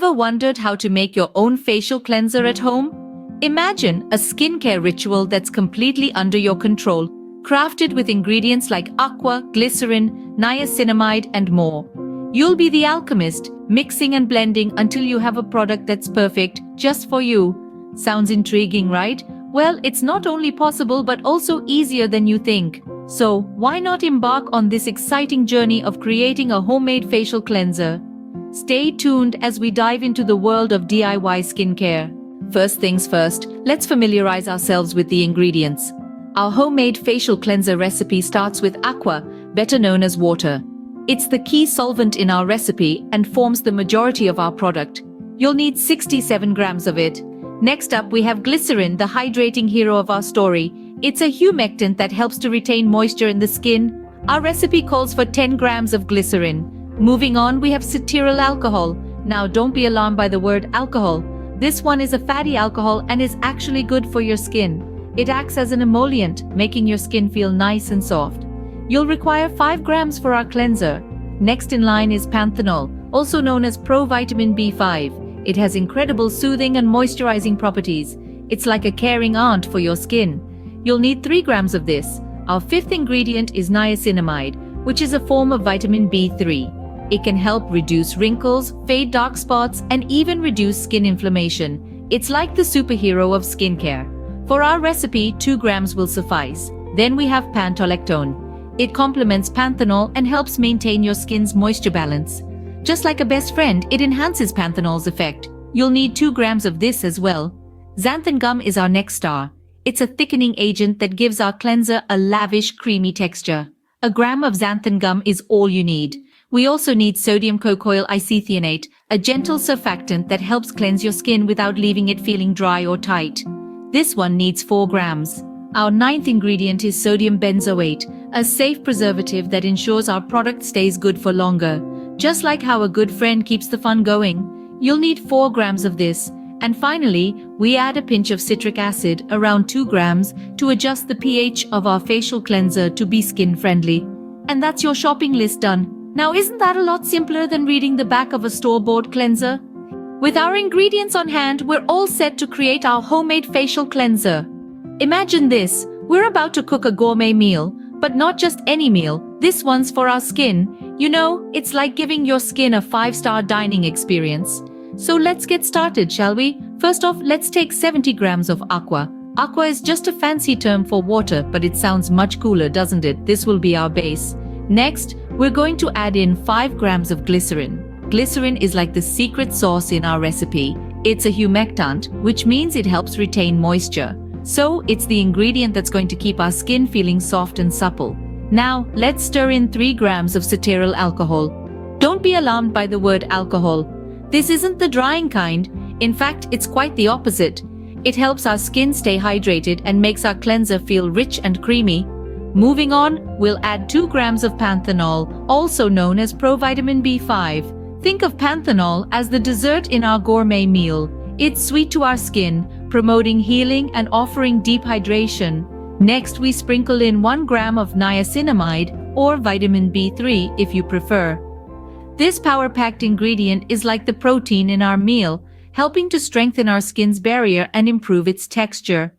Ever wondered how to make your own facial cleanser at home? Imagine a skincare ritual that's completely under your control, crafted with ingredients like Aqua, Glycerin, Niacinamide, and more. You'll be the alchemist, mixing and blending until you have a product that's perfect just for you. Sounds intriguing, right? Well, it's not only possible but also easier than you think. So, why not embark on this exciting journey of creating a homemade facial cleanser? Stay tuned as we dive into the world of DIY skincare. First things first, let's familiarize ourselves with the ingredients. Our homemade facial cleanser recipe starts with Aqua, better known as water. It's the key solvent in our recipe and forms the majority of our product. You'll need 67 grams of it. Next up, we have Glycerin, the hydrating hero of our story. It's a humectant that helps to retain moisture in the skin. Our recipe calls for 10 grams of glycerin. Moving on, we have cetyl alcohol. Now, don't be alarmed by the word alcohol. This one is a fatty alcohol and is actually good for your skin. It acts as an emollient, making your skin feel nice and soft. You'll require 5 grams for our cleanser. Next in line is panthenol, also known as provitamin B5. It has incredible soothing and moisturizing properties. It's like a caring aunt for your skin. You'll need 3 grams of this. Our fifth ingredient is niacinamide, which is a form of vitamin B3. It can help reduce wrinkles, fade dark spots, and even reduce skin inflammation. It's like the superhero of skincare. For our recipe, 2 grams will suffice. Then we have pantolactone. It complements panthenol and helps maintain your skin's moisture balance. Just like a best friend, it enhances panthenol's effect. You'll need 2 grams of this as well. Xanthan gum is our next star. It's a thickening agent that gives our cleanser a lavish, creamy texture. A gram of xanthan gum is all you need. We also need sodium cocoyl isethionate, a gentle surfactant that helps cleanse your skin without leaving it feeling dry or tight. This one needs 4 grams. Our ninth ingredient is sodium benzoate, a safe preservative that ensures our product stays good for longer. Just like how a good friend keeps the fun going, you'll need 4 grams of this. And finally, we add a pinch of citric acid, around 2 grams, to adjust the pH of our facial cleanser to be skin-friendly. And that's your shopping list done. Now, isn't that a lot simpler than reading the back of a store-bought cleanser? With our ingredients on hand, we're all set to create our homemade facial cleanser. Imagine this, we're about to cook a gourmet meal, but not just any meal, this one's for our skin. You know, it's like giving your skin a 5-star dining experience. So let's get started, shall we? First off, let's take 70 grams of Aqua. Aqua is just a fancy term for water, but it sounds much cooler, doesn't it? This will be our base. Next, we're going to add in 5 grams of glycerin. Glycerin is like the secret sauce in our recipe. It's a humectant, which means it helps retain moisture. So, it's the ingredient that's going to keep our skin feeling soft and supple. Now, let's stir in 3 grams of cetyl alcohol. Don't be alarmed by the word alcohol. This isn't the drying kind. In fact, it's quite the opposite. It helps our skin stay hydrated and makes our cleanser feel rich and creamy. Moving on, we'll add 2 grams of panthenol, also known as provitamin B5. Think of panthenol as the dessert in our gourmet meal. It's sweet to our skin, promoting healing and offering deep hydration. Next, we sprinkle in 1 gram of niacinamide, or vitamin B3 if you prefer. This power-packed ingredient is like the protein in our meal, helping to strengthen our skin's barrier and improve its texture.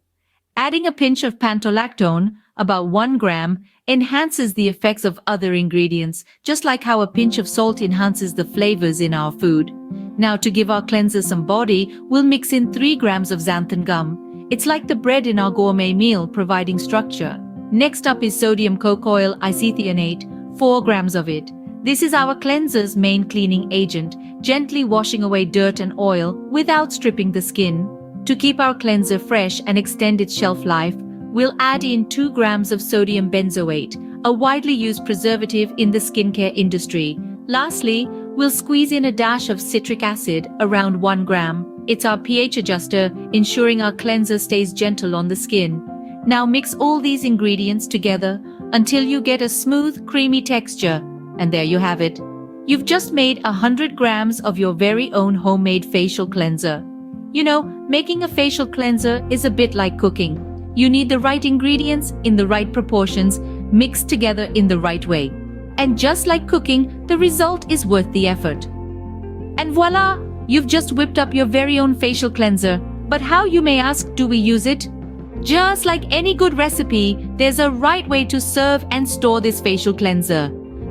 Adding a pinch of pantolactone, about 1 gram, enhances the effects of other ingredients, just like how a pinch of salt enhances the flavors in our food. Now, to give our cleanser some body, we'll mix in 3 grams of xanthan gum. It's like the bread in our gourmet meal, providing structure. Next up is sodium cocoyl isethionate, 4 grams of it. This is our cleanser's main cleaning agent, gently washing away dirt and oil without stripping the skin. To keep our cleanser fresh and extend its shelf life, we'll add in 2 grams of sodium benzoate, a widely used preservative in the skincare industry. Lastly, we'll squeeze in a dash of citric acid, around 1 gram. It's our pH adjuster, ensuring our cleanser stays gentle on the skin. Now mix all these ingredients together until you get a smooth, creamy texture. And there you have it. You've just made 100 grams of your very own homemade facial cleanser. You know, making a facial cleanser is a bit like cooking. You need the right ingredients in the right proportions, mixed together in the right way. And just like cooking, the result is worth the effort. And voila! You've just whipped up your very own facial cleanser. But how, you may ask, do we use it? Just like any good recipe, there's a right way to serve and store this facial cleanser.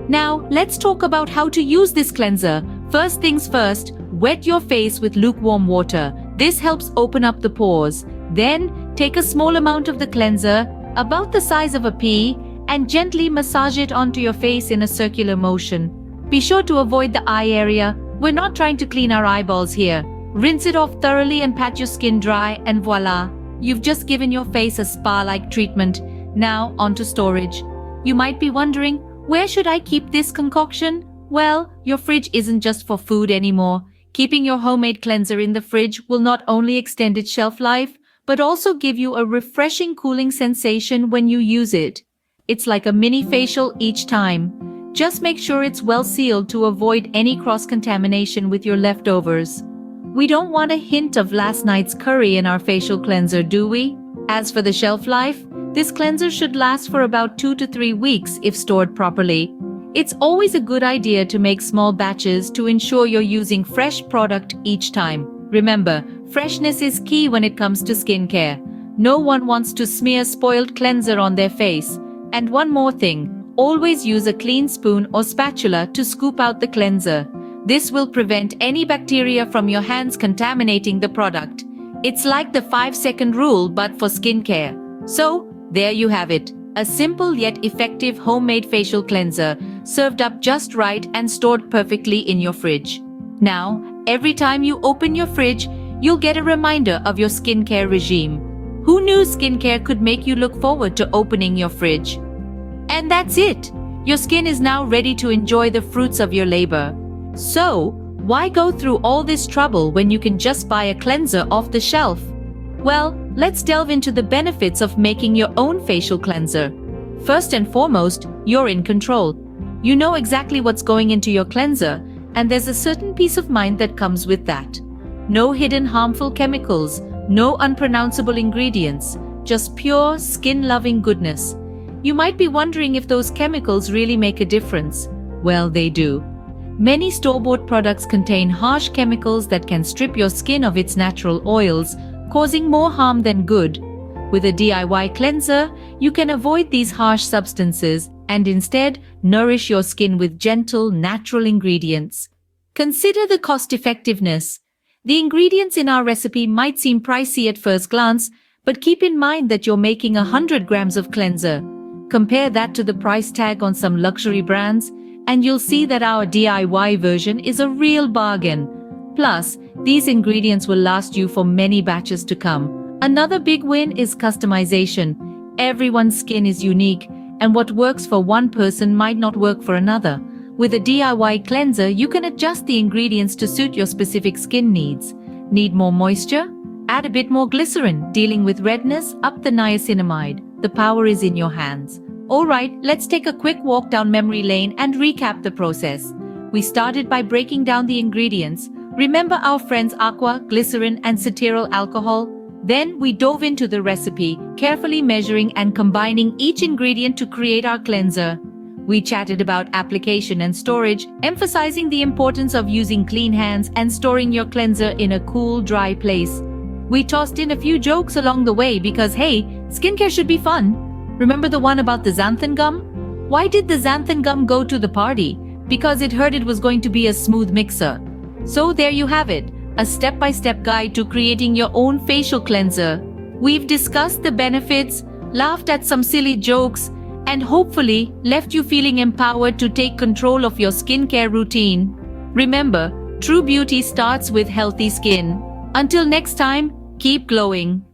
Now, let's talk about how to use this cleanser. First things first, wet your face with lukewarm water. This helps open up the pores. Then, take a small amount of the cleanser, about the size of a pea, and gently massage it onto your face in a circular motion. Be sure to avoid the eye area. We're not trying to clean our eyeballs here. Rinse it off thoroughly and pat your skin dry, and voila! You've just given your face a spa-like treatment. Now, onto storage. You might be wondering, where should I keep this concoction? Well, your fridge isn't just for food anymore. Keeping your homemade cleanser in the fridge will not only extend its shelf life, but also give you a refreshing cooling sensation when you use it. It's like a mini facial each time. Just make sure it's well sealed to avoid any cross-contamination with your leftovers. We don't want a hint of last night's curry in our facial cleanser, do we? As for the shelf life, this cleanser should last for about 2 to 3 weeks if stored properly. It's always a good idea to make small batches to ensure you're using fresh product each time. Remember, freshness is key when it comes to skincare. No one wants to smear spoiled cleanser on their face. And one more thing. Always use a clean spoon or spatula to scoop out the cleanser. This will prevent any bacteria from your hands contaminating the product. It's like the 5-second rule but for skincare. So, there you have it. A simple yet effective homemade facial cleanser, served up just right and stored perfectly in your fridge. Now, every time you open your fridge, you'll get a reminder of your skincare regime. Who knew skincare could make you look forward to opening your fridge? And that's it! Your skin is now ready to enjoy the fruits of your labor. So, why go through all this trouble when you can just buy a cleanser off the shelf? Well, let's delve into the benefits of making your own facial cleanser. First and foremost, you're in control. You know exactly what's going into your cleanser, and there's a certain peace of mind that comes with that. No hidden harmful chemicals, no unpronounceable ingredients, just pure, skin-loving goodness. You might be wondering if those chemicals really make a difference. Well, they do. Many store-bought products contain harsh chemicals that can strip your skin of its natural oils, causing more harm than good. With a DIY cleanser, you can avoid these harsh substances and instead nourish your skin with gentle, natural ingredients. Consider the cost-effectiveness. The ingredients in our recipe might seem pricey at first glance, but keep in mind that you're making 100 grams of cleanser. Compare that to the price tag on some luxury brands, and you'll see that our DIY version is a real bargain. Plus, these ingredients will last you for many batches to come. Another big win is customization. Everyone's skin is unique, and what works for one person might not work for another. With a DIY cleanser, you can adjust the ingredients to suit your specific skin needs. Need more moisture? Add a bit more glycerin. Dealing with redness? Up the niacinamide. The power is in your hands. Alright, let's take a quick walk down memory lane and recap the process. We started by breaking down the ingredients. Remember our friends Aqua, Glycerin, and cetyl alcohol? Then we dove into the recipe, carefully measuring and combining each ingredient to create our cleanser. We chatted about application and storage, emphasizing the importance of using clean hands and storing your cleanser in a cool, dry place. We tossed in a few jokes along the way because, hey, skincare should be fun. Remember the one about the xanthan gum? Why did the xanthan gum go to the party? Because it heard it was going to be a smooth mixer. So there you have it, a step-by-step guide to creating your own facial cleanser. We've discussed the benefits, laughed at some silly jokes, and hopefully left you feeling empowered to take control of your skincare routine. Remember, true beauty starts with healthy skin. Until next time, keep glowing.